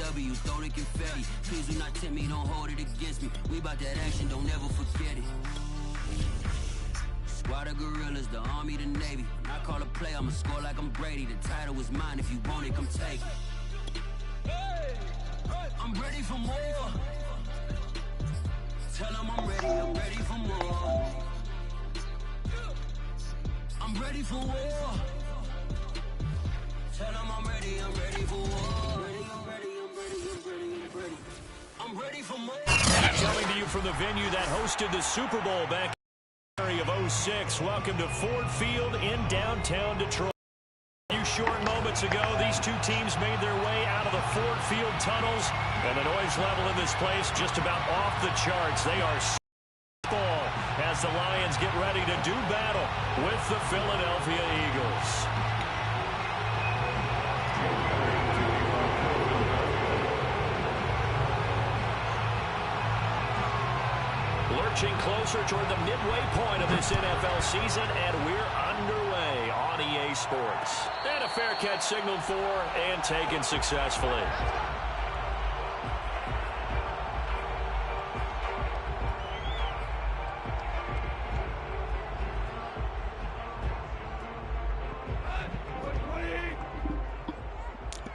W, throw the confetti. Please do not tempt me, don't hold it against me. We about that action, don't never forget it. Squad of gorillas, the army, the navy. When I call a play, I'ma score like I'm Brady. The title is mine, if you want it, come take it. I'm ready for more. Tell them I'm ready for more. I'm ready for war. Tell them I'm ready for war. I'm ready for more. Coming to you from the venue that hosted the Super Bowl back in January of '06. Welcome to Ford Field in downtown Detroit. A few short moments ago, these two teams made their way out of the Ford Field tunnels, and the noise level in this place just about off the charts. They are ball as the Lions get ready to do battle with the Philadelphia Eagles. Lurching closer toward the midway point of this NFL season, and we're underway on EA Sports. And a fair catch signaled for and taken successfully.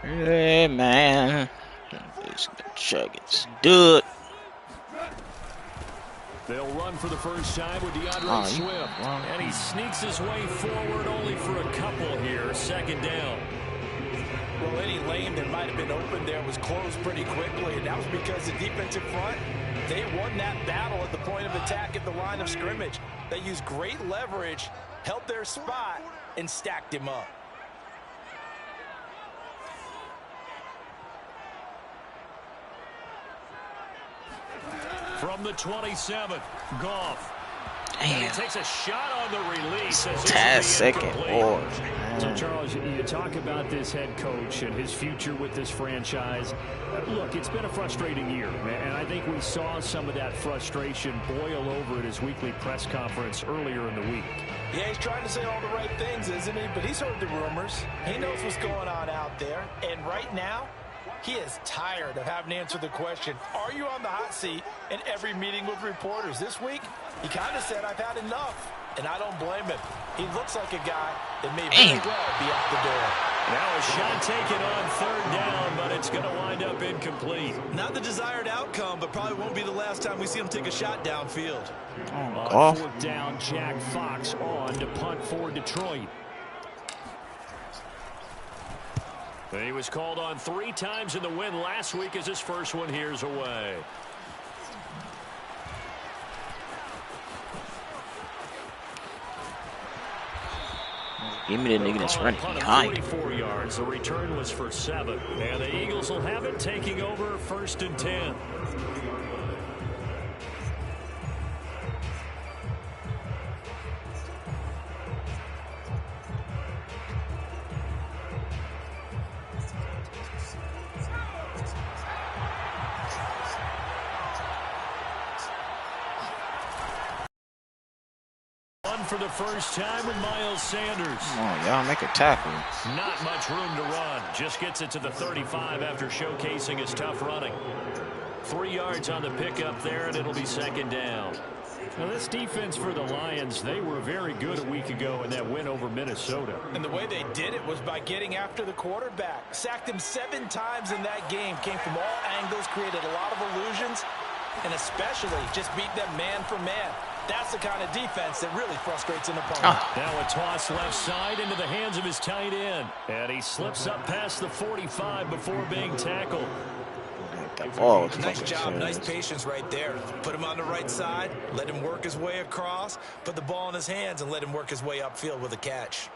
Yeah, man. Let's chug it. Do it. They'll run for the first time with DeAndre Swift. And he sneaks his way forward only for a couple here. Second down. Well, any lane that might have been open there was closed pretty quickly, and that was because the defensive front, they won that battle at the point of attack at the line of scrimmage. They used great leverage, held their spot, and stacked him up. From the 27th, Goff. Damn. He takes a shot on the release. Second board. So, Charles, you talk about this head coach and his future with this franchise. Look, it's been a frustrating year, and I think we saw some of that frustration boil over at his weekly press conference earlier in the week. Yeah, he's trying to say all the right things, isn't he? But he's heard the rumors. He knows what's going on out there. And right now, he is tired of having to answer the question, are you on the hot seat in every meeting with reporters? This week, he kind of said, I've had enough, and I don't blame him. He looks like a guy that may very well be out the door. Now a shot taken on third down, but it's going to wind up incomplete. Not the desired outcome, but probably won't be the last time we see him take a shot downfield. On fourth down, Jack Fox on to punt for Detroit. He was called on 3 times in the win last week as his first one here's away. Give me the nigga that's running behind. 44 yards. The return was for 7. And the Eagles will have it, taking over 1st and 10. For the first time with Miles Sanders. Come on, y'all, make a tackle. Not much room to run. Just gets it to the 35 after showcasing his tough running. 3 yards on the pickup there, and it'll be second down. Now, this defense for the Lions, they were very good a week ago in that win over Minnesota. And the way they did it was by getting after the quarterback. Sacked him 7 times in that game. Came from all angles, created a lot of illusions, and especially just beat them man for man. That's the kind of defense that really frustrates an opponent. Now a toss left side into the hands of his tight end. And he slips up past the 45 before being tackled. Nice job, nice patience right there. Put him on the right side, let him work his way across, put the ball in his hands, and let him work his way upfield with a catch.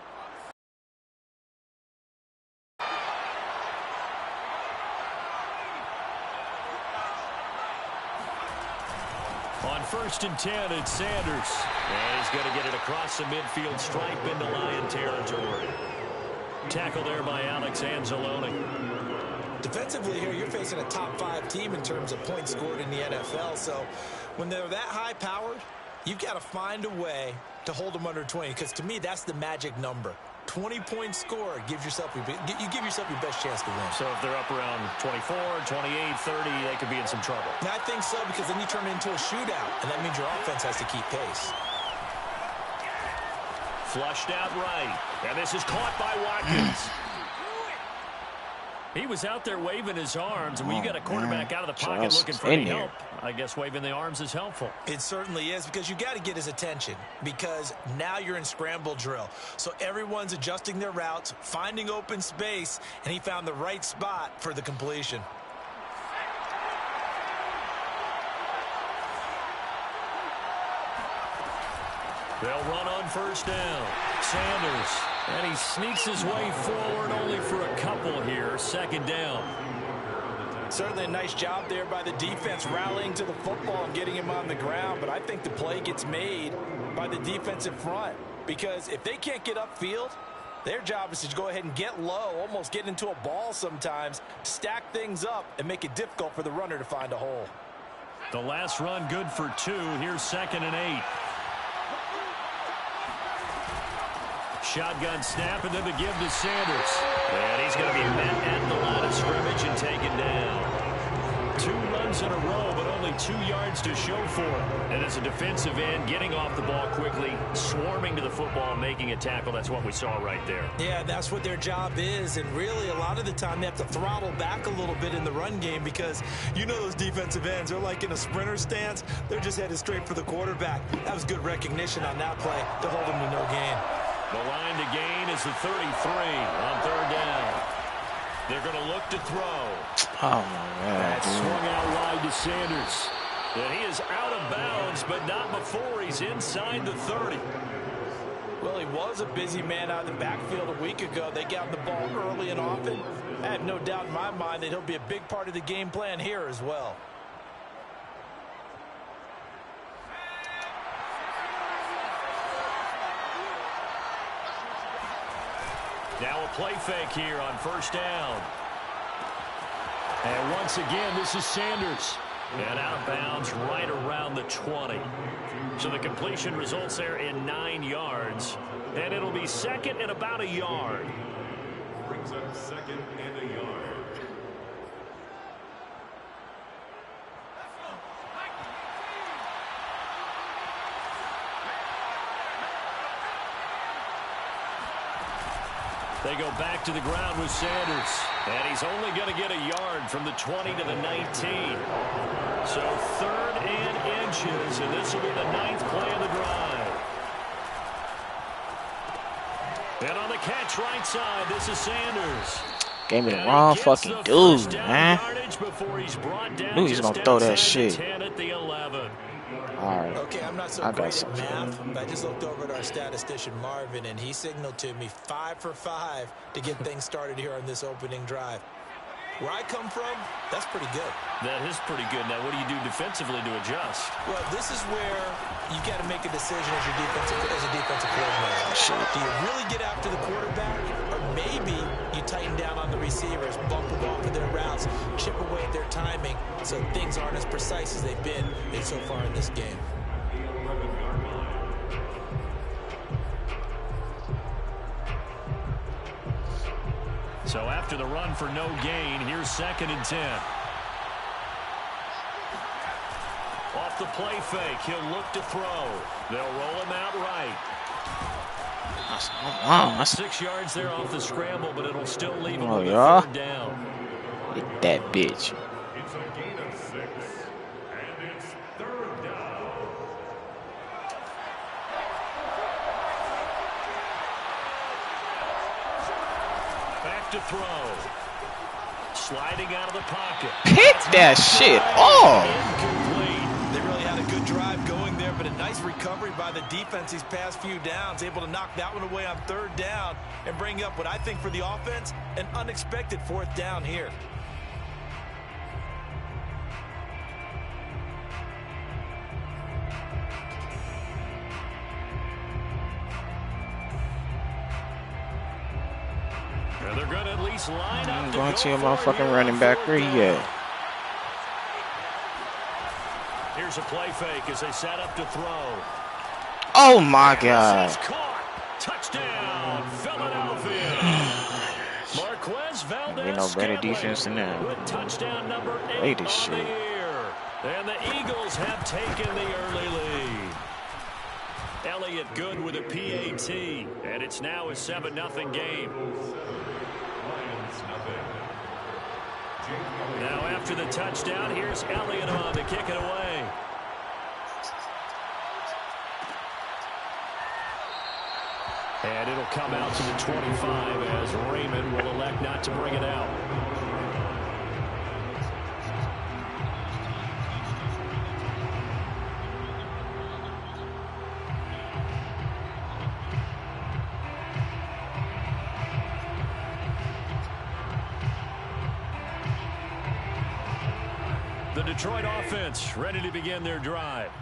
On 1st and 10, it's Sanders. And he's going to get it across the midfield stripe into Lion territory. Tackle there by Alex Anzalone. Defensively here, you're facing a top 5 team in terms of points scored in the NFL. So when they're that high-powered, you've got to find a way to hold them under 20. Because to me, that's the magic number. 20-point score gives yourself you give yourself your best chance to win. So if they're up around 24, 28, 30, they could be in some trouble. And I think so, because then you turn it into a shootout, and that means your offense has to keep pace. Flushed out right, and this is caught by Watkins. He was out there waving his arms, and when you got a quarterback out of the pocket looking for any help, I guess waving the arms is helpful. It certainly is, because you got to get his attention, because now you're in scramble drill. So everyone's adjusting their routes, finding open space, and he found the right spot for the completion. They'll run on first down. Sanders, and he sneaks his way forward only for a couple here. Second down. Certainly a nice job there by the defense rallying to the football and getting him on the ground, but I think the play gets made by the defensive front, because if they can't get upfield, their job is to go ahead and get low, almost get into a ball sometimes, stack things up, and make it difficult for the runner to find a hole. The last run good for 2. Here's 2nd and 8. Shotgun snap, and then the give to Sanders. And he's going to be met at the line of scrimmage and taken down. 2 runs in a row, but only 2 yards to show for it. And as a defensive end, getting off the ball quickly, swarming to the football, making a tackle. That's what we saw right there. Yeah, that's what their job is. And really, a lot of the time, they have to throttle back a little bit in the run game, because you know those defensive ends, they're like in a sprinter stance. They're just headed straight for the quarterback. That was good recognition on that play to hold him to no gain. The line to gain is the 33 on 3rd down. They're going to look to throw. Oh, my God. That swung out wide to Sanders. And he is out of bounds, but not before he's inside the 30. Well, he was a busy man out of the backfield a week ago. They got the ball early and often. I have no doubt in my mind that he'll be a big part of the game plan here as well. Now a play fake here on first down. And once again, this is Sanders. And out of bounds right around the 20. So the completion results there in 9 yards. And it'll be 2nd and about a yard. Brings up 2nd and a yard. They go back to the ground with Sanders. And he's only going to get a yard from the 20 to the 19. So 3rd and inches, and this will be the 9th play of the drive. And on the catch right side, this is Sanders. Gave me the wrong fucking dude, man. Knew he's going to throw that shit. 10 at the 11. All right. Okay, I'm not so great at math, but I just looked over at our statistician, Marvin, and he signaled to me 5 for 5 to get things started here on this opening drive. Where I come from, that's pretty good. That is pretty good. Now, what do you do defensively to adjust? Well, this is where you got to make a decision as a defensive coordinator. Do you really get after the quarterback, or maybe you tighten down on the receivers, bump them off of their routes, chip away at their timing, so things aren't as precise as they've been so far in this game. So after the run for no gain, here's 2nd and 10. Off the play fake, he'll look to throw. They'll roll him out right. 6 yards there off the scramble, but it'll still leave him with a 3rd down. Hit that bitch. It's a gain of 6, and it's 3rd down. Back to throw. Sliding out of the pocket. Hit that shit off. They really had a good drive going there, but a nice recovery by the defense these past few downs, able to knock that one away on 3rd down and bring up what I think for the offense, an unexpected 4th down here. They're going to at least line up. I'm going to a motherfucking running back. Where he at? Here's a play fake as they set up to throw. Oh my God. Touchdown, Philadelphia. Valdez no better defense than that. with touchdown number 8 Hate this on shit. the year. And the Eagles have taken the early lead. Elliott good with a PAT, and it's now a 7-0 game. Now after the touchdown, here's Elliott on to kick it away. And it'll come out to the 25 as Raymond will elect not to bring it out. The Detroit offense ready to begin their drive.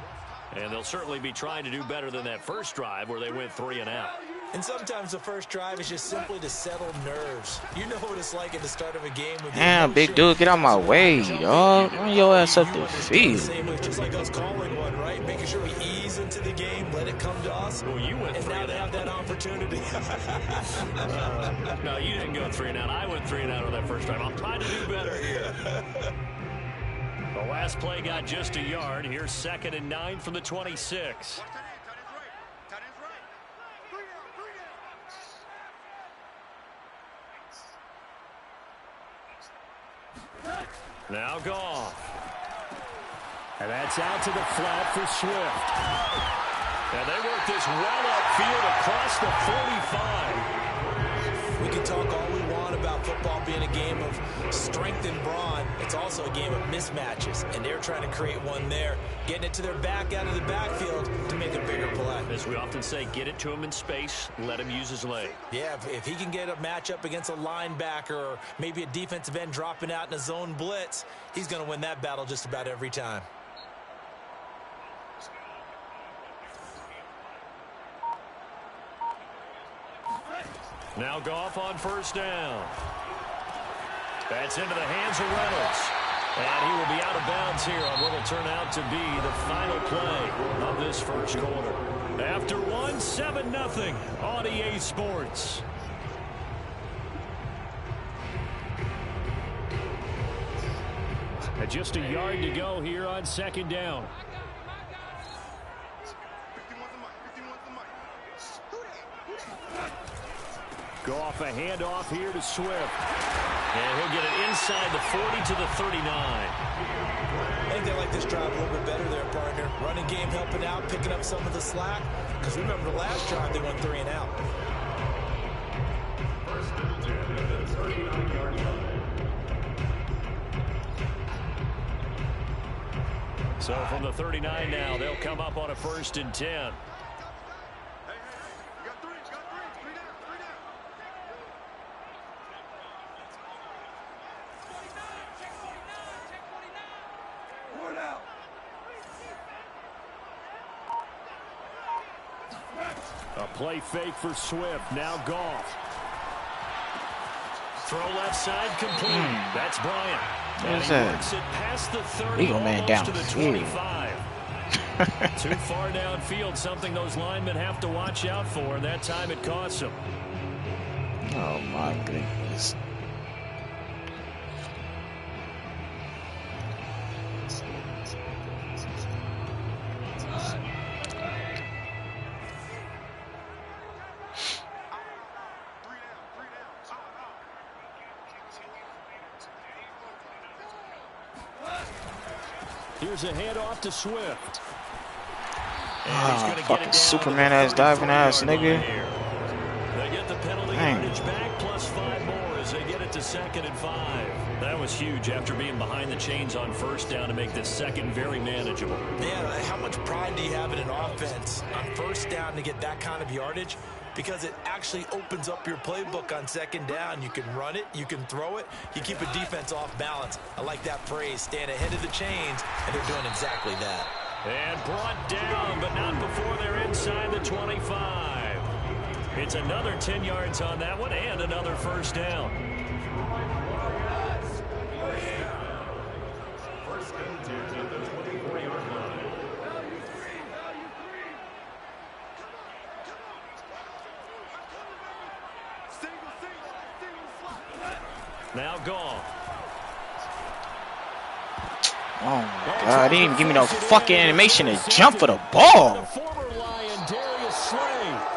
And they'll certainly be trying to do better than that first drive where they went 3 and out. And sometimes the first drive is just simply to settle nerves. You know what it's like at the start of a game. With Damn, big dude, get out my way, dog. Run your ass up the field. Just like us calling one, right? Making sure we ease into the game, let it come to us. Well, you went 3 and now and they out. have that opportunity. No, you didn't go 3 and out. I went 3 and out on that first drive. I'm trying to do better here. The last play got just a yard. Here's 2nd and 9 from the 26. Now Goff. And that's out to the flat for Swift. And they work this well upfield across the 45. We can talk all we want about football being a game of strength and brawn. It's also a game of mismatches, and they're trying to create one there, getting it to their back out of the backfield to make a bigger play. As we often say, get it to him in space, let him use his leg. Yeah, if he can get a matchup against a linebacker or maybe a defensive end dropping out in a zone blitz, he's going to win that battle just about every time. Now Goff on first down. That's into the hands of Reynolds. And he will be out of bounds here on what will turn out to be the final play of this first quarter. After 7-0 on EA Sports. And just a yard to go here on 2nd down. Goff, a handoff here to Swift. And he'll get it inside the 40 to the 39. I think they like this drive a little bit better there, partner. Running game helping out, picking up some of the slack. Because remember the last drive, they went 3 and out. So from the 39 now, they'll come up on a 1st and 10. A play fake for Swift. Now Goff. Throw left side complete. That's Bryant. And he works it past the 30, Eagle man almost down to the 25. Too far downfield, something those linemen have to watch out for, and that time it costs them. Oh my goodness. Here's a handoff to Swift. Fucking Superman ass diving ass nigga. They get the penalty yardage back plus 5 more as they get it to 2nd and 5. That was huge after being behind the chains on first down to make this second very manageable. Man, how much pride do you have in an offense on first down to get that kind of yardage? Because it actually opens up your playbook on 2nd down. You can run it, you can throw it, you keep a defense off balance. I like that phrase, stand ahead of the chains, and they're doing exactly that. And brought down, but not before they're inside the 25. It's another 10 yards on that one and another first down. Now gone. Oh my God, he didn't even give me no fucking animation to jump for the ball. Former Lion Darius Slay.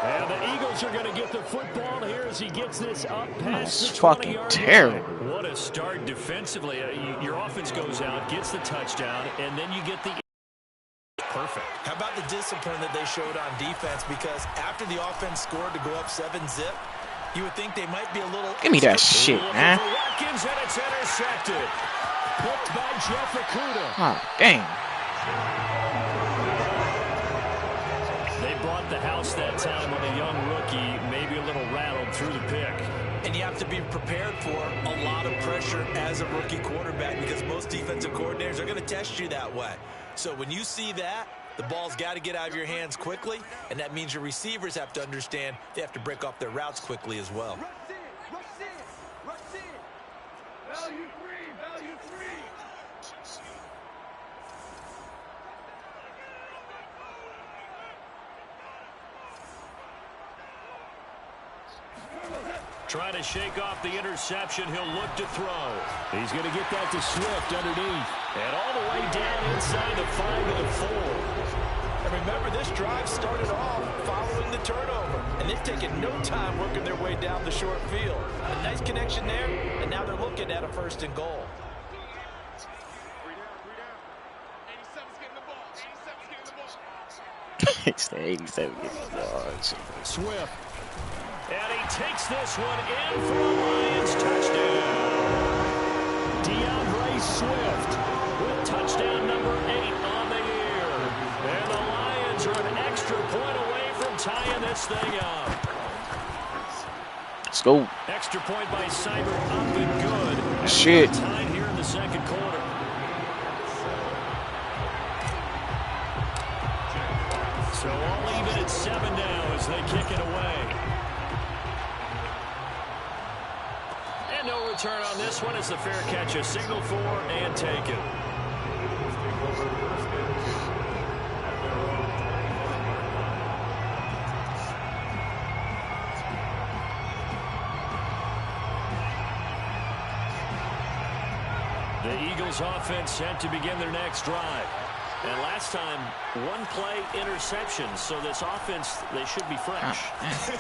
And the Eagles are going to get the football here as he gets this up past That's the fucking 20-yard terrible. line. What a start defensively. Your offense goes out, gets the touchdown, and then you get the perfect. How about the discipline that they showed on defense? Because after the offense scored to go up 7-zip, you would think they might be a little... Give me that shit, man. Watkins, and it's intercepted. Picked by Jeff Okudah. Oh, dang. They brought the house that time on a young rookie, maybe a little rattled through the pick. And you have to be prepared for a lot of pressure as a rookie quarterback because most defensive coordinators are going to test you that way. So when you see that, the ball's got to get out of your hands quickly, and that means your receivers have to understand they have to break off their routes quickly as well. Value three. Trying to shake off the interception. He'll look to throw. He's going to get that to Swift underneath. And all the way down inside the 5 to the 4. And remember, this drive started off following the turnover. And they've taken no time working their way down the short field. A nice connection there, and now they're looking at a 1st and goal. It's the 87 yards. Swift. And he takes this one in for a Lions touchdown. DeAndre Swift with touchdown number 8 on the year. And the Lions are an extra point away from tying this thing up. Let's go. Extra point by Seibert up and good. Shit. Tied here in the 2nd quarter. So all even at 7 now as they kick it away. And no return on this one as the fair catch is signaled for and taken. The Eagles offense set to begin their next drive. And last time, 1-play interception. So this offense, they should be fresh.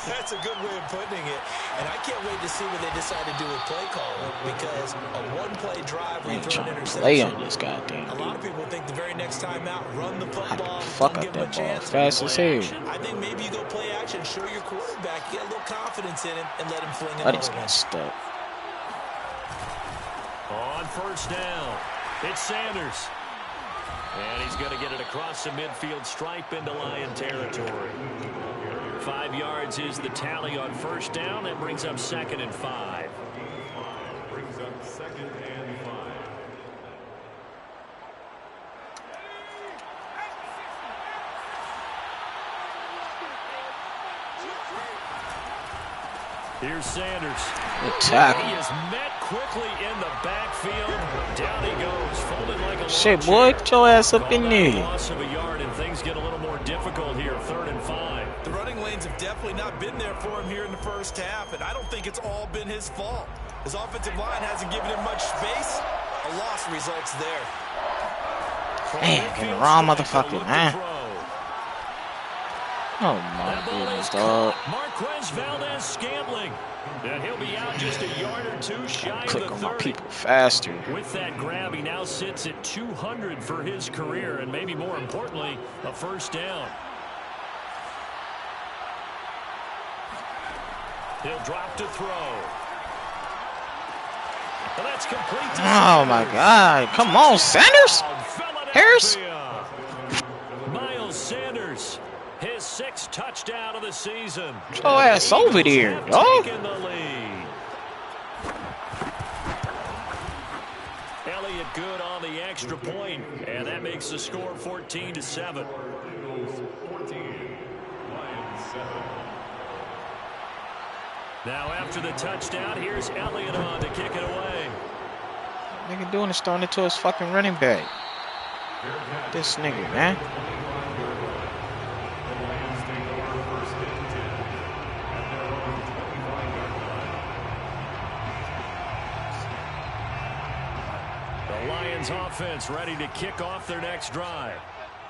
That's a good way of putting it. And I can't wait to see what they decide to do with play calling. Because a 1-play drive where you throw an interception. Play on this goddamn A lot of people think the very next time out, run the football. Fuck up give them that a ball chance. fast as hell. I think maybe you go play action, show your quarterback, get a little confidence in him, and let him fling it I just over. got stuck. On 1st down, it's Sanders. And he's going to get it across the midfield stripe into Lion territory. 5 yards is the tally on 1st down. That brings up 2nd and 5. Brings up 2nd and 5. Here's Sanders. Good tackle. He is met quickly in the backfield. Down he goes, folded like a Shit, boy, get your ass up in there. Loss of a yard, and things get a little more difficult here. 3rd and 5. The running lanes have definitely not been there for him here in the 1st half, and I don't think it's all been his fault. His offensive line hasn't given him much space. A loss results there. Damn, get the wrong motherfucker, man. Oh my goodness, dog. Marquez Valdez-Scantling. And he'll be out just a yard or 2 shy of Click the on 30. my people faster. With that grab, he now sits at 200 for his career, and maybe more importantly, a 1st down. He'll drop to throw. And that's complete. Oh my God. Come on, Sanders. Harris. Miles Sanders. His 6th touchdown of the season. Get your ass over there, dog. Taking the lead. Elliott good on the extra point, and that makes the score 14-7. Now after the touchdown, here's Elliott on to kick it away. Nigga doing is throwing it to his fucking running back. This nigga, man. Eagles offense ready to kick off their next drive.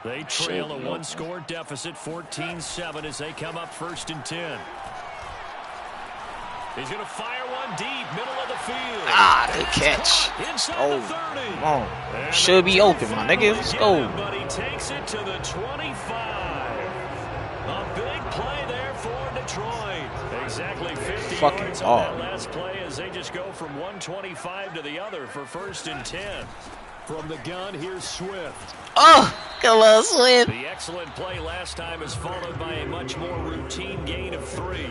They trail a one-score deficit, 14-7, as they come up 1st and 10. He's going to fire one deep, middle of the field. Ah, good catch. Oh, come on. Should be open, my nigga. Let's go. But he takes it to the 25. A big play there for Detroit. Exactly 50 yards on that last play as they just go from 125 to the other for 1st and 10. From the gun, here's Swift. Oh, come on, Swift. The excellent play last time is followed by a much more routine gain of 3.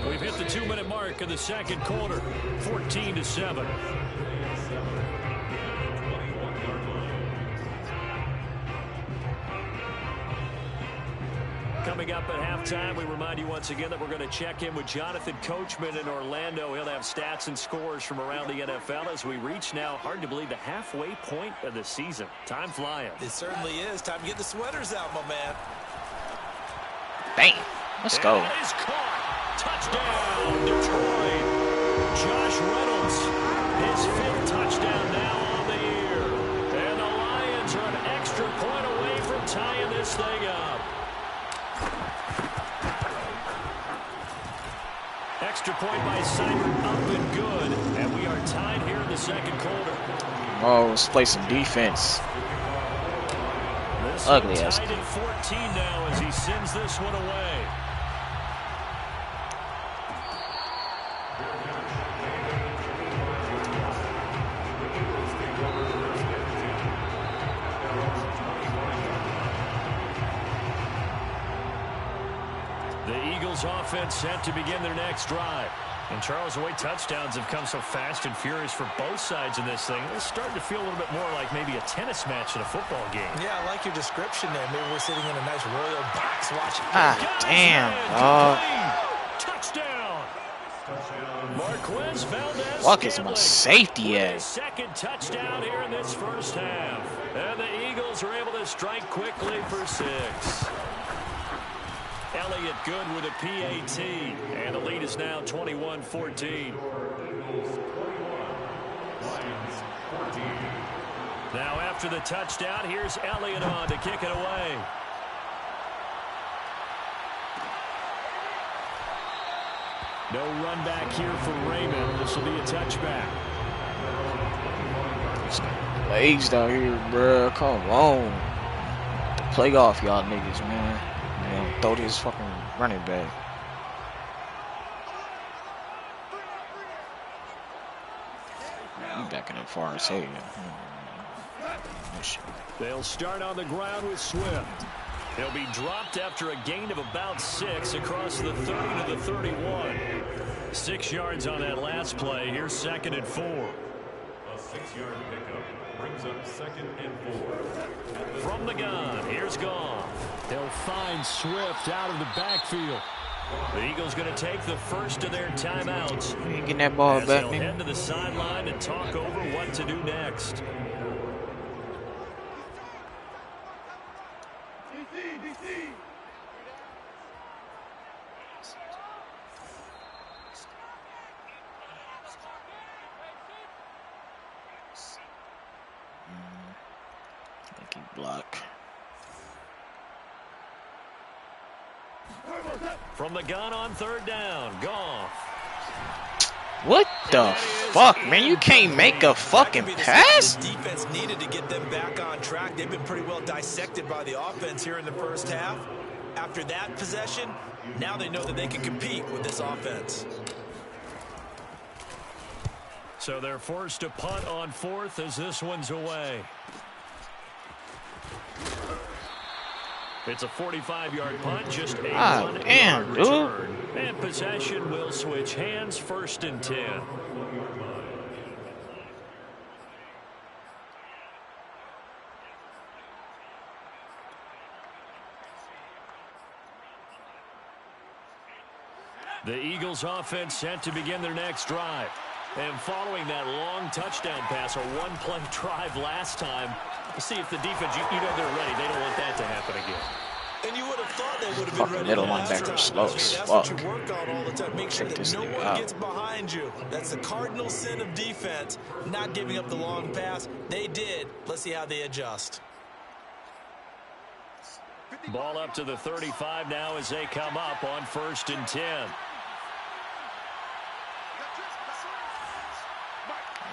We've hit the 2-minute mark of the second quarter, 14-7. Coming up at halftime, we remind you once again that we're going to check in with Jonathan Coachman in Orlando. He'll have stats and scores from around the NFL as we reach now, hard to believe, the halfway point of the season. Time flying. It certainly is. Time to get the sweaters out, my man. Bang. Let's go. It is caught. Touchdown, Detroit. Josh Reynolds, his 5th touchdown now on the year. And the Lions are an extra point away from tying this thing up. Extra point by Seibert, up and good. And we are tied here in the second quarter. Oh, let's play some defense. This Ugly ass. tied at 14 now as he sends this one away. Offense set to begin their next drive. And Charles, the way touchdowns have come so fast and furious for both sides in this thing, it's starting to feel a little bit more like maybe a tennis match in a football game. Yeah, I like your description there. Maybe we're sitting in a nice royal box watching. Ah, damn. Touchdown. Marquez Valdez. Fuck is my safety at? Second touchdown here in this first half. And the Eagles are able to strike quickly for 6. Elliott good with a PAT, and the lead is now 21-14. Now after the touchdown, here's Elliott on to kick it away. No run back here for Raymond. This will be a touchback. Legs down here, bruh. Come on. Play off, y'all niggas, man. Throw this fucking running back. You backing up far as hell. They'll start on the ground with Swift. He'll be dropped after a gain of about 6 across the 30 to the 31. 6 yards on that last play. Here's 2nd and 4. A 6-yard pickup brings up 2nd and 4. From the gun, here's Goff. They'll find Swift out of the backfield. The Eagles going to take the first of their timeouts. You getting that ball back, they'll head to the sideline and talk over what to do next. Block. From the gun on 3rd down, Goff. What the fuck, man? You can't make a fucking pass? The defense needed to get them back on track. They've been pretty well dissected by the offense here in the first half. After that possession, now they know that they can compete with this offense. So they're forced to punt on 4th as this one's away. It's a 45-yard punt, just a 1-yard return. And possession will switch hands, 1st and 10. The Eagles offense set to begin their next drive. And following that long touchdown pass, a one-play drive last time, you see if the defense, you know they're ready. They don't want that to happen again. And you would have thought they would have been Fucking ready middle last linebacker time. slow Hey, as that's fuck. what you work on all the time. Make sure Take that this no nigga one out. gets behind you. That's the cardinal sin of defense, not giving up the long pass. They did. Let's see how they adjust. Ball up to the 35 now as they come up on 1st and 10.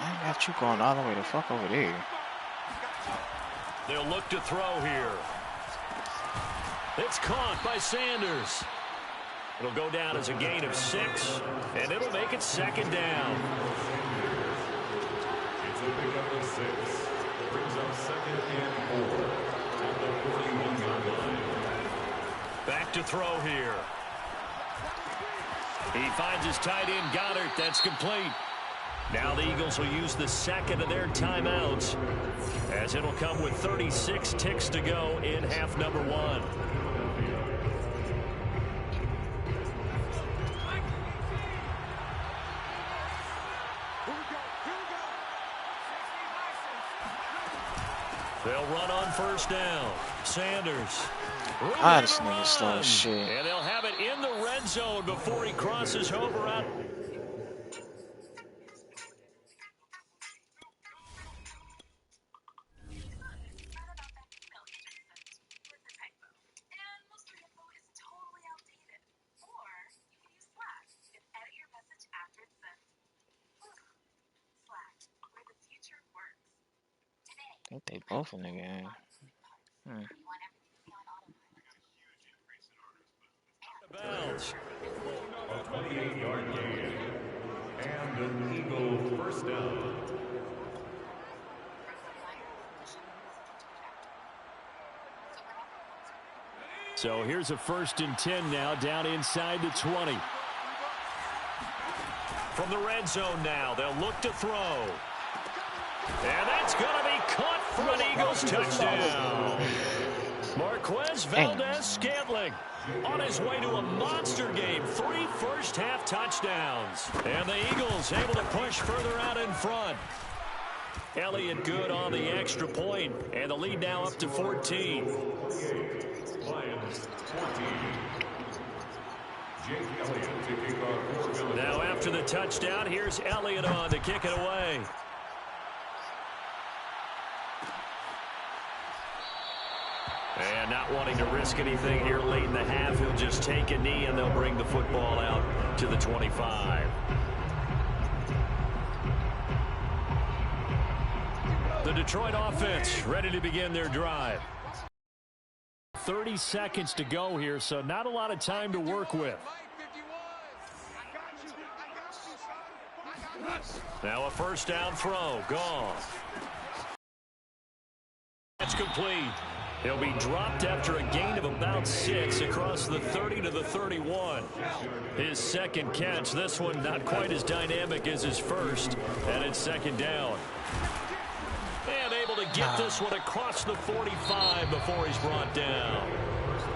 I got you going all the way the fuck over there. They'll look to throw here. It's caught by Sanders. It'll go down as a gain of 6, and it'll make it 2nd down. It's a pickup of 6. Brings up 2nd and 4. At the 41-yard line. Back to throw here. He finds his tight end, Goddard. That's complete. Now the Eagles will use the 2nd of their timeouts, as it'll come with 36 ticks to go in half number 1. They'll run on 1st down. Sanders. This nigga slow as shit. And they'll have it in the red zone before he crosses over out. I think they both in the game. Bounds. A 28-yard gain. And an Eagle 1st down. So here's a 1st and 10 now, down inside the 20. From the red zone now, they'll look to throw. And that's going to be caught for an Eagles touchdown. Marquez Valdez-Scantling on his way to a monster game. 3 first-half touchdowns. And the Eagles able to push further out in front. Elliott good on the extra point, and the lead now up to 14. Lions 14. Jake Elliott to kick off for Philadelphia. Now after the touchdown, here's Elliott on to kick it away. And not wanting to risk anything here late in the half, he'll just take a knee and they'll bring the football out to the 25. The Detroit offense ready to begin their drive. 30 seconds to go here, so not a lot of time to work with. Now a 1st down throw, gone. That's complete. He'll be dropped after a gain of about 6 across the 30 to the 31. His 2nd catch, this one not quite as dynamic as his first, and it's 2nd down. And able to get this one across the 45 before he's brought down.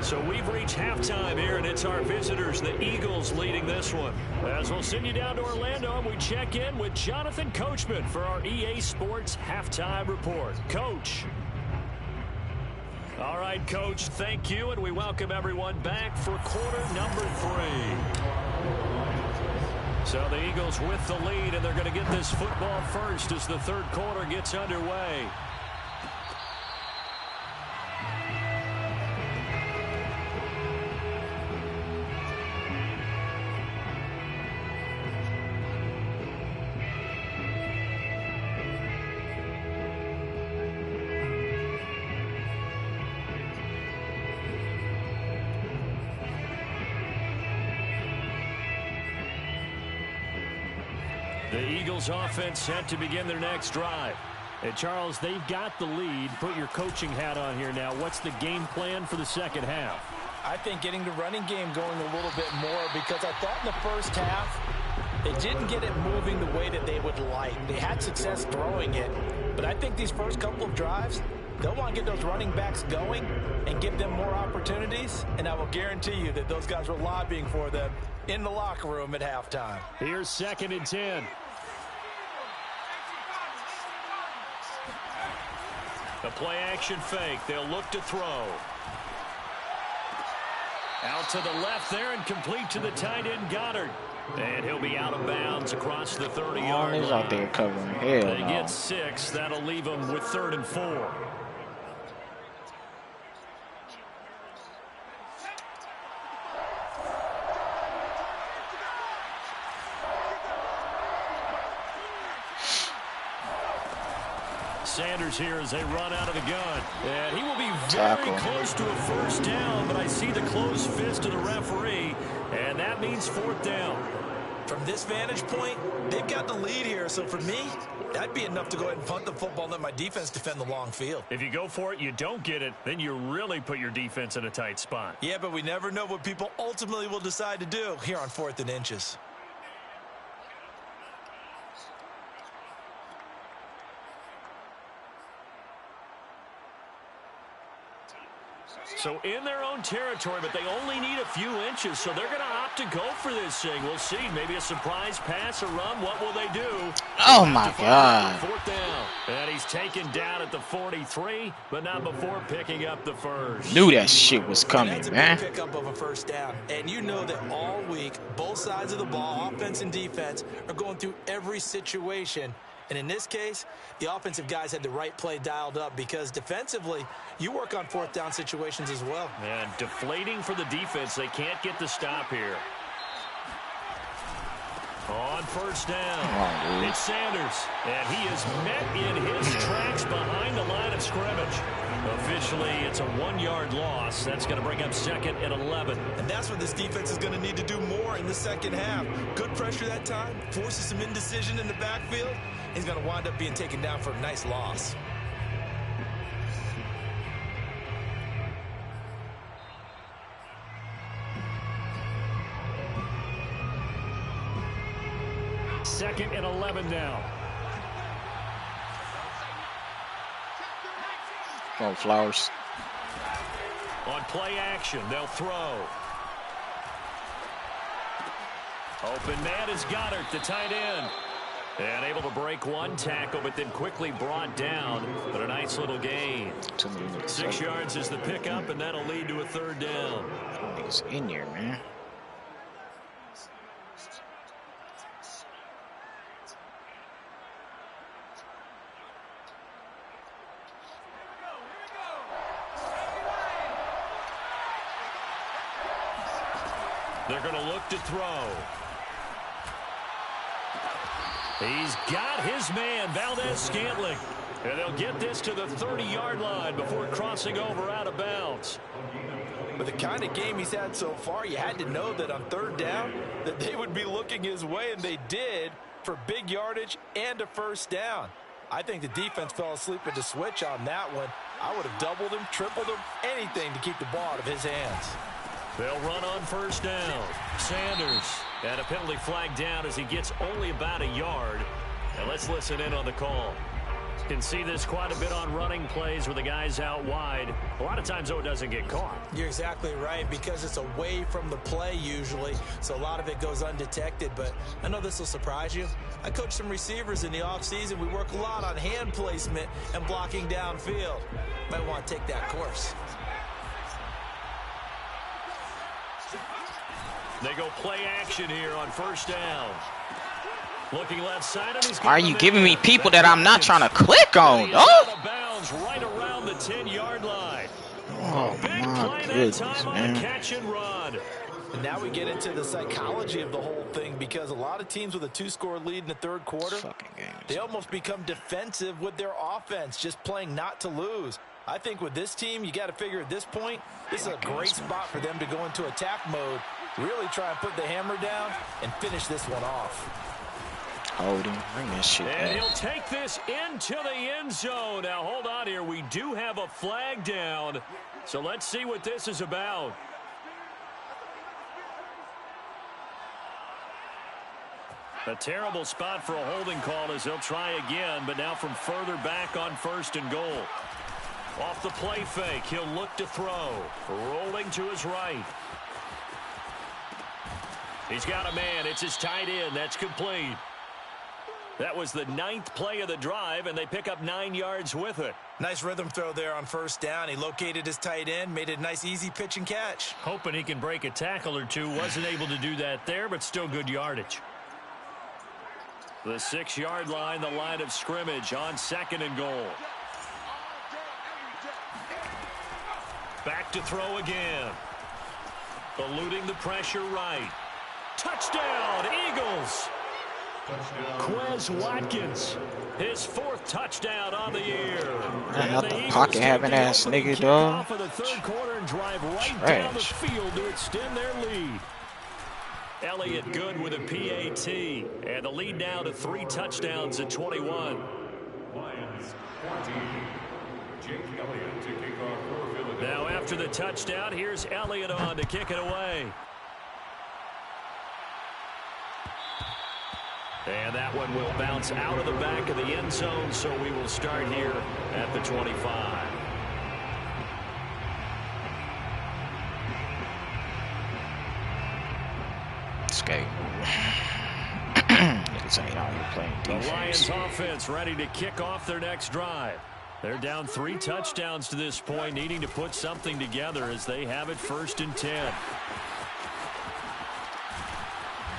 So we've reached halftime here, and it's our visitors, the Eagles, leading this one. As we'll send you down to Orlando, we check in with Jonathan Coachman for our EA Sports Halftime Report. Coach. All right, Coach, thank you, and we welcome everyone back for quarter number 3. So the Eagles with the lead, and they're going to get this football first as the 3rd quarter gets underway. The Eagles offense set to begin their next drive. And Charles, they've got the lead. Put your coaching hat on here now. What's the game plan for the 2nd half? I think getting the running game going a little bit more, because I thought in the first half they didn't get it moving the way that they would like. They had success throwing it, but I think these first couple of drives, they'll want to get those running backs going and give them more opportunities, and I will guarantee you that those guys were lobbying for them in the locker room at halftime. Here's 2nd and 10. The play action fake. They'll look to throw. Out to the left there and complete to the tight end Goddard. And he'll be out of bounds across the 30-yard line. He's out there covering. Hell They no. get 6. That'll leave them with 3rd and 4. Sanders here as they run out of the gun. And he will be very close to a first down, but I see the closed fist of the referee, and that means 4th down. From this vantage point, they've got the lead here, so for me, that'd be enough to go ahead and punt the football and let my defense defend the long field. If you go for it, you don't get it, then you really put your defense in a tight spot. Yeah, but we never know what people ultimately will decide to do here on 4th and inches. So in their own territory, but they only need a few inches, so they're going to opt to go for this thing. We'll see. Maybe a surprise pass or run. What will they do? Oh, my God. 4th down. And he's taken down at the 43, but not before picking up the first. Knew that shit was coming, that's a man. big pickup of a first down. And you know that all week, both sides of the ball, offense and defense, are going through every situation. And in this case, the offensive guys had the right play dialed up because defensively, you work on 4th down situations as well. And deflating for the defense. They can't get the stop here. On first down, it's Sanders, and he is met in his tracks behind the line of scrimmage. Officially, it's a 1-yard loss. That's going to bring up 2nd and 11. And that's what this defense is going to need to do more in the second half. Good pressure that time, forces some indecision in the backfield. He's going to wind up being taken down for a nice loss. Second and 11 now. Oh, Flowers. On play action, they'll throw. Open man is Goddard, the tight end. And able to break one tackle, but then quickly brought down. But a nice little gain. 6 yards is the pickup, and that'll lead to a 3rd down. He's in here, man. They're going to look to throw. He's got his man, Valdez-Scantling. And they'll get this to the 30-yard line before crossing over out of bounds. With the kind of game he's had so far, you had to know that on 3rd down that they would be looking his way, and they did for big yardage and a first down. I think the defense fell asleep at the switch on that one. I would have doubled him, tripled him, anything to keep the ball out of his hands. They'll run on first down. Sanders, and a penalty flag down as he gets only about a yard. And let's listen in on the call. You can see this quite a bit on running plays where the guy's out wide. A lot of times, though, it doesn't get caught. You're exactly right, because it's away from the play usually, so a lot of it goes undetected. But I know this will surprise you. I coach some receivers in the offseason. We work a lot on hand placement and blocking downfield. Might want to take that course. They go play action here on first down. Looking left side, and he's Are you giving me people that I'm not trying to click on? Out of bounds right around the 10-yard line. Oh, Big my play goodness, that time man. on a catch and run. And now we get into the psychology of the whole thing, because a lot of teams with a 2-score lead in the 3rd quarter, they almost become defensive with their offense, just playing not to lose. I think with this team, you got to figure at this point, this is a great spot for them to go into attack mode, really try and put the hammer down and finish this one off. Hold him. Bring that shit And back. he'll take this into the end zone. Now, hold on here. We do have a flag down. So let's see what this is about. A terrible spot for a holding call as they'll try again, but now from further back on 1st and goal. Off the play fake, he'll look to throw. Rolling to his right. He's got a man. It's his tight end. That's complete. That was the 9th play of the drive, and they pick up 9 yards with it. Nice rhythm throw there on first down. He located his tight end, made it a nice easy pitch and catch. Hoping he can break a tackle or two. Wasn't able to do that there, but still good yardage. The 6-yard line, the line of scrimmage on 2nd and goal. Back to throw again. Eluding the pressure right. Touchdown, Eagles! Quez Watkins, his 4th touchdown on the year. Man, not the pocket having ass nigga, dog. For the 3rd quarter and drive right down the field to extend their lead. Elliott good with a PAT, and the lead now to 3 touchdowns at 21. Lions 14. Jake Elliott to kick off for Philadelphia. Now after the touchdown, here's Elliott on to kick it away. And that one will bounce out of the back of the end zone, so we will start here at the 25. Escape. Niggas ain't out here playing defense. The Lions offense ready to kick off their next drive. They're down 3 touchdowns to this point, needing to put something together as they have it 1st and 10.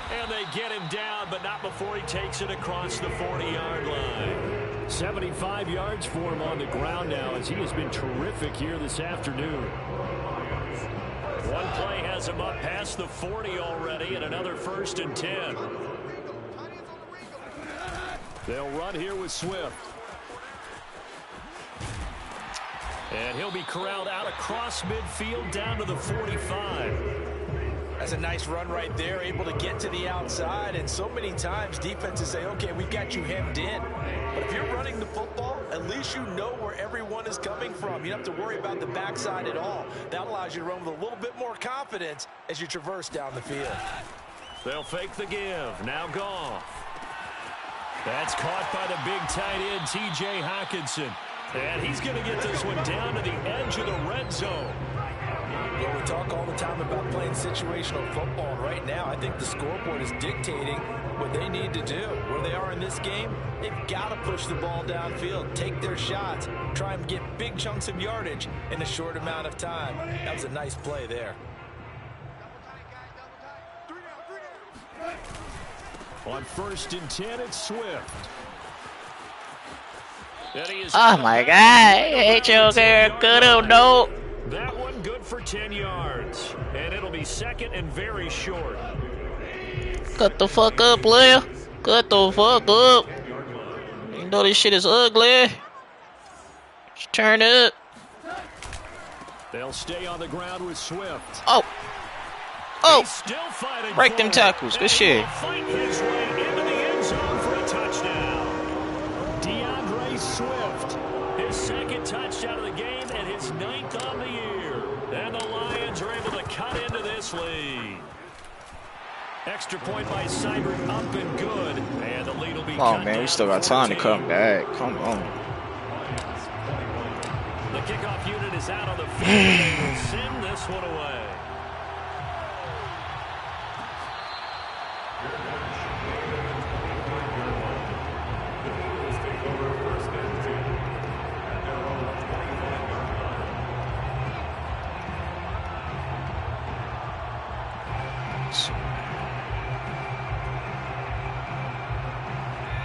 And they get him down, but not before he takes it across the 40-yard line. 75 yards for him on the ground now, as he has been terrific here this afternoon. One play has him up past the 40 already, and another 1st and 10. They'll run here with Swift. And he'll be corralled out across midfield down to the 45. That's a nice run right there, able to get to the outside, and so many times defenses say, okay, we've got you hemmed in. But if you're running the football, at least you know where everyone is coming from. You don't have to worry about the backside at all. That allows you to run with a little bit more confidence as you traverse down the field. They'll fake the give. Now Goff. That's caught by the big tight end, T.J. Hockenson. And he's going to get this one down to the edge of the red zone. Well, we talk all the time about playing situational football. Right now, I think the scoreboard is dictating what they need to do. Where they are in this game, they've got to push the ball downfield, take their shots, try and get big chunks of yardage in a short amount of time. That was a nice play there. On 1st and 10, it's Swift. Oh my God! Hey, Joker, good or no? That one good for 10 yards, and it'll be 2nd and very short. Cut the fuck up, player. Cut the fuck up. You know this shit is ugly. Just turn up. They'll stay on the ground with Swift. Oh. Oh. Still fighting. Break them tackles. Good shit. Fight his way into the end zone for a touchdown. DeAndre Swift, his 2nd touchdown of the game and his 9th on the year. And the Lions are able to cut into this lead. Extra point by Seibert, up and good. And the lead will be cut man, down we still got time to come back. Come on. The kickoff unit is out on the field. They will send this one away.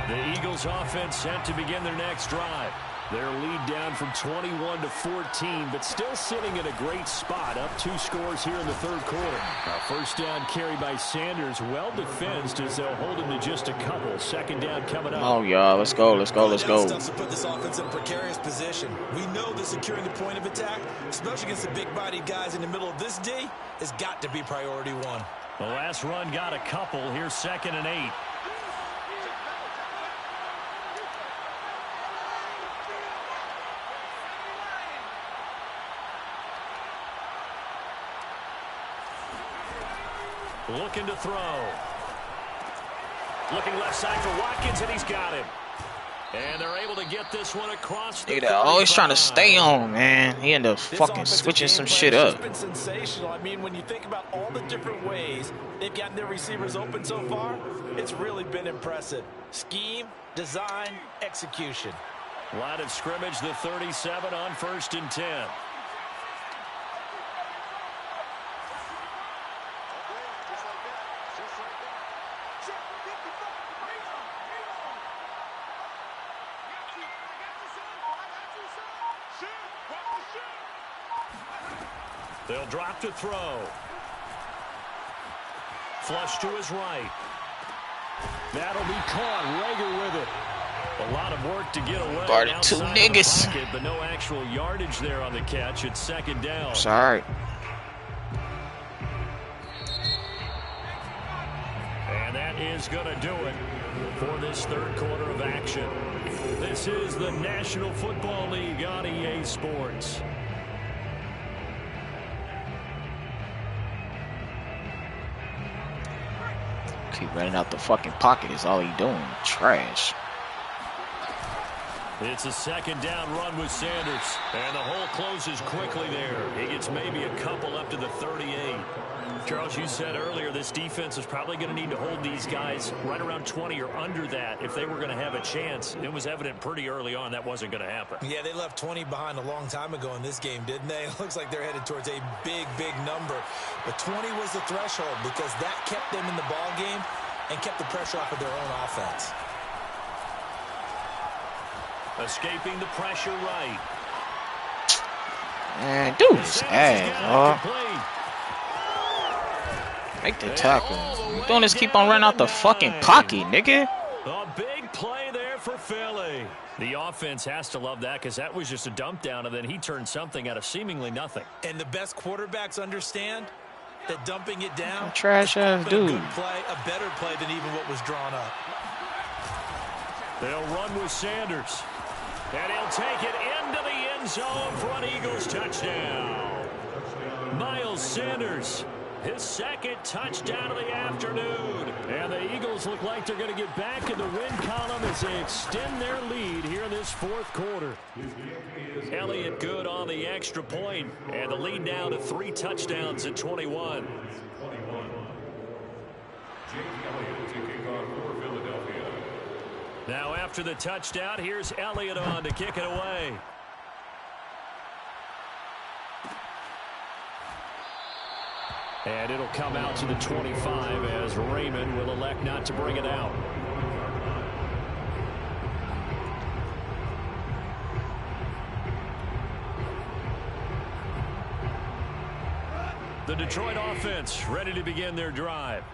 The Eagles offense set to begin their next drive. Their lead down from 21 to 14, but still sitting in a great spot, up 2 scores here in the 3rd quarter. A 1st down carry by Sanders, well defensed as they'll hold him to just a couple. 2nd down coming up. Oh, y'all, let's go, let's go, let's go. To put this offense in a precarious position. We know that securing the point of attack, especially against the big-bodied guys in the middle of this D, has got to be priority 1. The last run got a couple. Here's 2nd and 8. Looking to throw. Looking left side for Watkins, and he's got him. And they're able to get this one across the 35. Always trying to stay on, man. He ended up fucking switching some shit up. It's been sensational. I mean, when you think about all the different ways they've gotten their receivers open so far, it's really been impressive. Scheme, design, execution. Line of scrimmage, the 37 on 1st and 10. They'll drop to throw. Flush to his right. That'll be caught. Rager with it. A lot of work to get away. Guarded two niggas. Pocket, but no actual yardage there on the catch. It's 2nd down. Sorry. And that is going to do it for this 3rd quarter of action. This is the National Football League on EA Sports. Keep running out the fucking pocket is all he doing. Trash. It's a 2nd down run with Sanders. And the hole closes quickly there. He gets maybe a couple up to the 38. Charles, you said earlier this defense is probably going to need to hold these guys right around 20 or under that if they were going to have a chance. It was evident pretty early on that wasn't going to happen. Yeah, they left 20 behind a long time ago in this game, didn't they? It looks like they're headed towards a big, big number. But 20 was the threshold because that kept them in the ball game and kept the pressure off of their own offense. Escaping the pressure right. Man, dude's ass, make the tackle. You doing this, keep on running out the fucking pocket, nigga. A big play there for Philly. The offense has to love that because that was just a dump down, and then he turned something out of seemingly nothing. And the best quarterbacks understand that dumping it down, trash ass dude. A good play, a better play than even what was drawn up. They'll run with Sanders. And he'll take it into the end zone for an Eagles touchdown. Miles Sanders, his 2nd touchdown of the afternoon. And the Eagles look like they're going to get back in the win column as they extend their lead here in this 4th quarter. Elliott good on the extra point, and the lead now to 3 touchdowns at 21. Now after the touchdown, here's Elliott on to kick it away. And it'll come out to the 25 as Raymond will elect not to bring it out. The Detroit offense ready to begin their drive.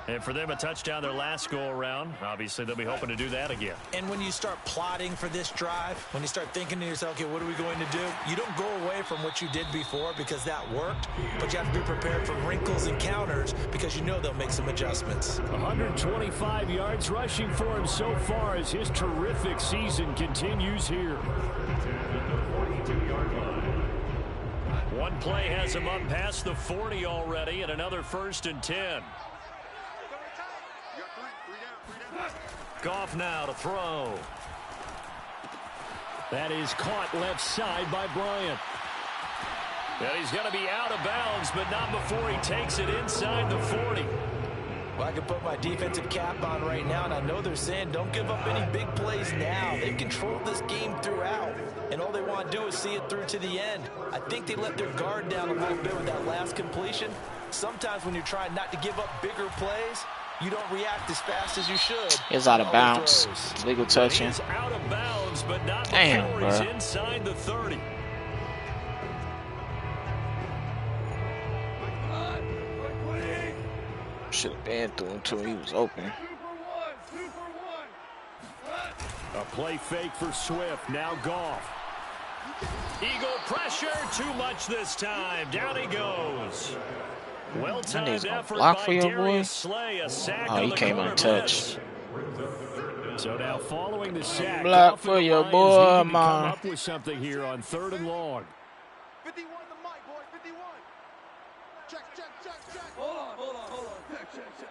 And for them, a touchdown their last go-around. Obviously, they'll be hoping to do that again. And when you start plotting for this drive, when you start thinking to yourself, okay, what are we going to do? You don't go away from what you did before because that worked, but you have to be prepared for wrinkles and counters because you know they'll make some adjustments. 125 yards rushing for him so far as his terrific season continues here. One play has him up past the 40 already, and another 1st and 10. Goff now to throw. That is caught left side by Bryant. And he's going to be out of bounds, but not before he takes it inside the 40. Well, I can put my defensive cap on right now, and I know they're saying don't give up any big plays now. They've controlled this game throughout, and all they want to do is see it through to the end. I think they let their guard down a little bit with that last completion. Sometimes when you're trying not to give up bigger plays, you don't react as fast as you should. He's out of bounds. Legal touching. He's out of bounds, but not damn, before he's inside the 30. Should have been through him too. He was open. A play fake for Swift. Now Goff. Eagle pressure. Too much this time. Down he goes. Well-timed effort block by for your boy. Darius Slay. A sack Oh, he on came the untouched. So now following the sack, block for your boy, man. man. Come up with something here on 3rd and long. 51 the mic, boys. 51. Check. Hold on. Check.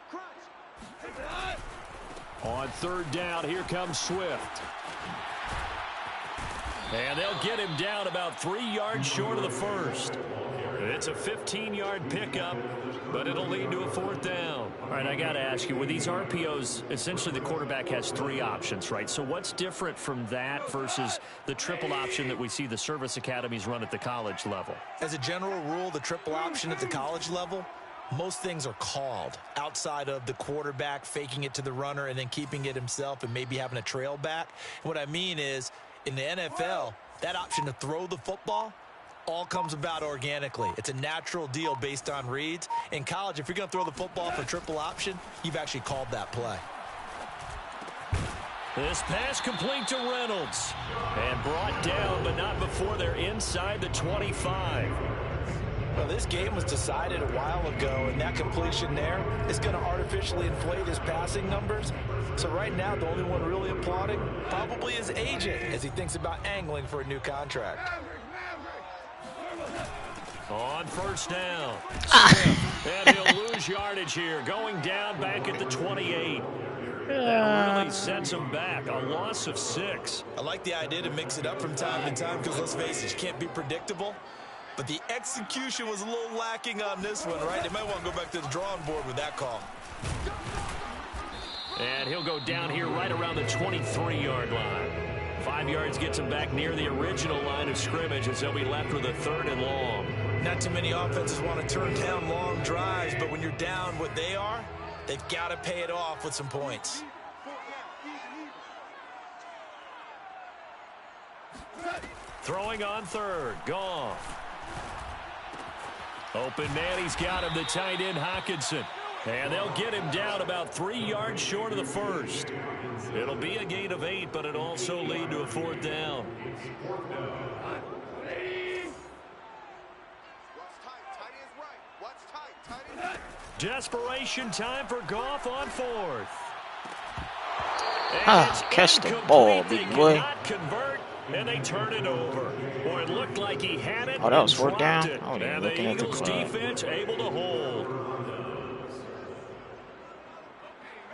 Crunch. On 3rd down, here comes Swift. And they'll get him down about 3 yards short of the 1st. It's a 15-yard pickup, but it'll lead to a 4th down. All right, I got to ask you, with these RPOs, essentially the quarterback has 3 options, right? So what's different from that versus the triple option that we see the service academies run at the college level? As a general rule, the triple option at the college level, most things are called outside of the quarterback faking it to the runner and then keeping it himself and maybe having a trail back. What I mean is, in the NFL, that option to throw the football all comes about organically. It's a natural deal based on reads. In college, if you're going to throw the football for triple option, you've actually called that play. This pass complete to Reynolds. And brought down, but not before they're inside the 25. Well, this game was decided a while ago, and that completion there is going to artificially inflate his passing numbers. So right now, the only one really applauding probably his agent as he thinks about angling for a new contract. On 1st down. And he'll lose yardage here, going down back at the 28. That really sets him back. A loss of 6. I like the idea to mix it up from time to time because, let's face it, you can't be predictable. But the execution was a little lacking on this one, right? They might want to go back to the drawing board with that call. And he'll go down here right around the 23-yard line. 5 yards gets him back near the original line of scrimmage as they'll be left with a 3rd and long. Not too many offenses want to turn down long drives, but when you're down what they are, they've got to pay it off with some points. Throwing on 3rd. Goff. Open man, he's got him, the tight end Hockenson. And they'll get him down about 3 yards short of the 1st. It'll be a gain of 8, but it'll also lead to a 4th down. Desperation time for Goff on 4th. Catch the ball, big boy. Convert, and they turn it over. Boy, it looked like he had it. Oh, that was 4th down? It. I wasn't even And looking the at the Eagles clock. defense able to hold.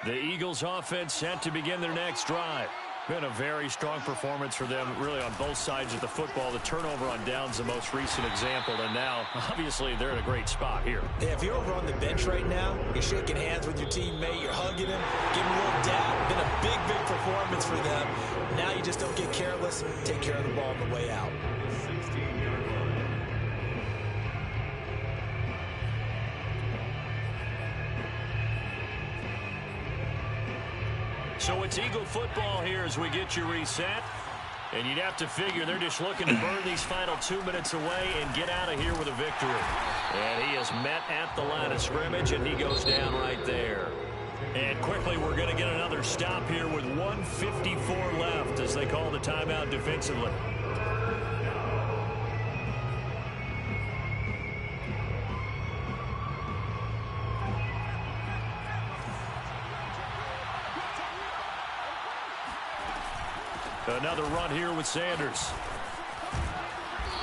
The Eagles offense set to begin their next drive. Been a very strong performance for them, really, on both sides of the football. The turnover on downs, the most recent example, and now, obviously, they're in a great spot here. Yeah, if you're over on the bench right now, you're shaking hands with your teammate, you're hugging him, giving him a little dab. Been a big performance for them. Now you just don't get careless, take care of the ball on the way out. So it's Eagle football here as we get you reset. And you'd have to figure they're just looking to burn these final 2 minutes away and get out of here with a victory. And he is met at the line of scrimmage, and he goes down right there. And quickly, we're going to get another stop here with 1:54 left as they call the timeout defensively. Another run here with Sanders.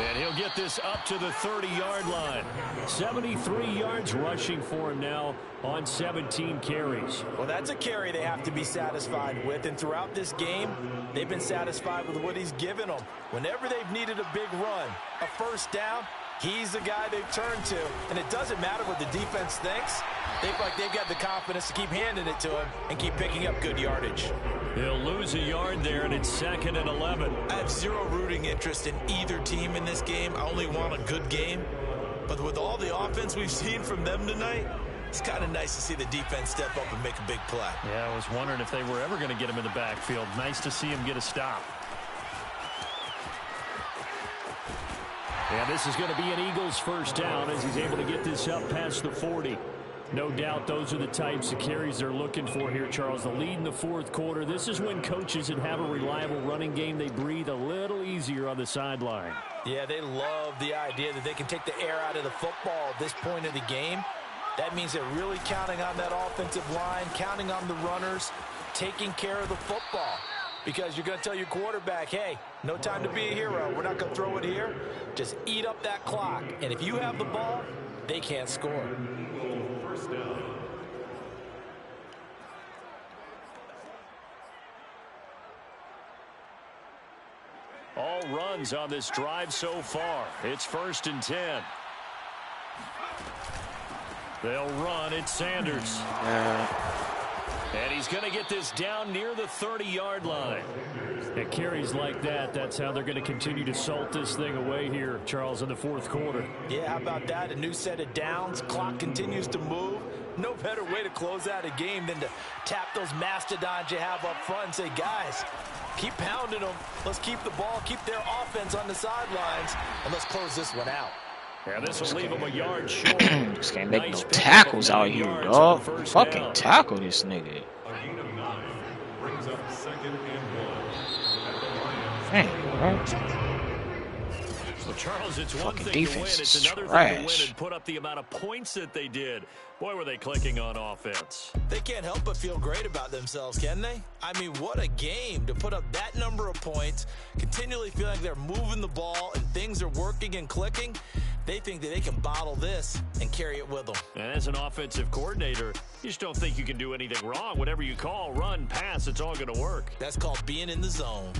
And he'll get this up to the 30-yard line. 73 yards rushing for him now on 17 carries. Well, that's a carry they have to be satisfied with. And throughout this game, they've been satisfied with what he's given them. Whenever they've needed a big run, a 1st down, he's the guy they've turned to. And it doesn't matter what the defense thinks. They feel like they've got the confidence to keep handing it to him and keep picking up good yardage. He'll lose a yard there, and it's 2nd and 11. I have zero rooting interest in either team in this game. I only want a good game. But with all the offense we've seen from them tonight, it's kind of nice to see the defense step up and make a big play. Yeah, I was wondering if they were ever going to get him in the backfield. Nice to see him get a stop. And this is going to be an Eagles 1st down as he's able to get this up past the 40. No doubt those are the types of carries they're looking for here, Charles. The lead in the 4th quarter. This is when coaches that have a reliable running game, they breathe a little easier on the sideline. Yeah, they love the idea that they can take the air out of the football at this point of the game. That means they're really counting on that offensive line, counting on the runners, taking care of the football. Because you're going to tell your quarterback, hey, no time to be a hero. We're not going to throw it here. Just eat up that clock. And if you have the ball, they can't score. First down. All runs on this drive so far. It's 1st and 10. They'll run. It's Sanders. And he's going to get this down near the 30-yard line. At carries like that, that's how they're going to continue to salt this thing away here, Charles, in the fourth quarter. Yeah, how about that? A new set of downs. Clock continues to move. No better way to close out a game than to tap those mastodons you have up front and say, guys, keep pounding them. Let's keep the ball, keep their offense on the sidelines, and let's close this one out. Yeah, this will leave him a yard short. Just can't make no tackles out here, dog. Fucking tackle this nigga. A gain of 9 brings up 2nd and 1. Dang, bro. Well, Charles, it's one Fucking thing to win. defense It's is another thing to win trash. and put up the amount of points that they did. Boy, were they clicking on offense. They can't help but feel great about themselves, can they? I mean, what a game to put up that number of points, continually feeling like they're moving the ball and things are working and clicking. They think that they can bottle this and carry it with them. And as an offensive coordinator, you just don't think you can do anything wrong. Whatever you call, run, pass, it's all going to work. That's called being in the zone.